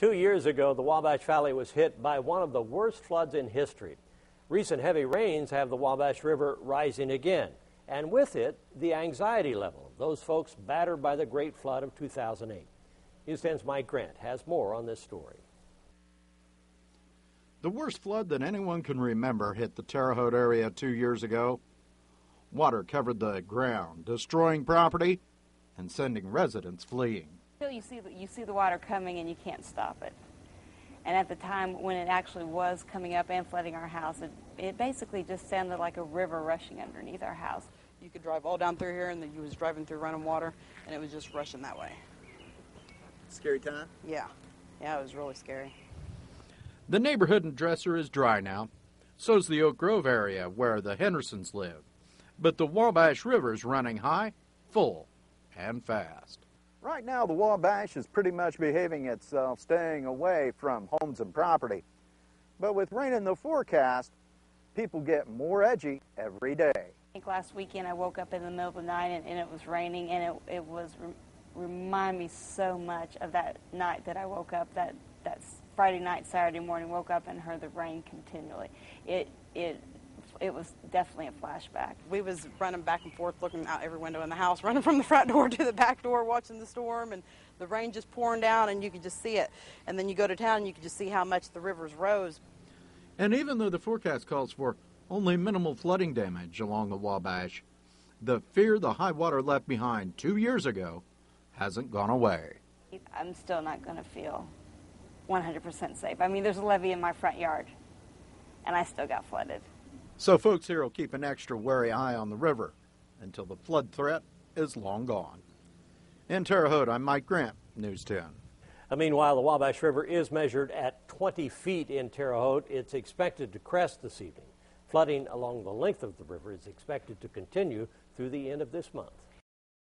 2 years ago, the Wabash Valley was hit by one of the worst floods in history. Recent heavy rains have the Wabash River rising again, and with it, the anxiety level of those folks battered by the Great Flood of 2008. News 10's Mike Grant has more on this story. The worst flood that anyone can remember hit the Terre Haute area 2 years ago. Water covered the ground, destroying property and sending residents fleeing. You see the water coming and you can't stop it. And at the time when it actually was coming up and flooding our house, it basically just sounded like a river rushing underneath our house. You could drive all down through here and you was driving through running water and it was just rushing that way. Scary time? Yeah, it was really scary. The neighborhood in Dresser is dry now. So's the Oak Grove area where the Hendersons live. But the Wabash River's running high, full, and fast. Right now, the Wabash is pretty much behaving itself, staying away from homes and property. But with rain in the forecast, people get more edgy every day. I think last weekend I woke up in the middle of the night and it was raining, and it was remind me so much of that night that I woke up, that Friday night, Saturday morning, woke up and heard the rain continually. It was definitely a flashback. We was running back and forth, looking out every window in the house, running from the front door to the back door, watching the storm, and the rain just pouring down, and you could just see it. And then you go to town, and you could just see how much the rivers rose. And even though the forecast calls for only minimal flooding damage along the Wabash, the fear the high water left behind 2 years ago hasn't gone away. I'm still not going to feel 100% safe. I mean, there's a levee in my front yard, and I still got flooded. So folks here will keep an extra wary eye on the river until the flood threat is long gone. In Terre Haute, I'm Mike Grant, News 10. Meanwhile, the Wabash River is measured at 20 feet in Terre Haute. It's expected to crest this evening. Flooding along the length of the river is expected to continue through the end of this month.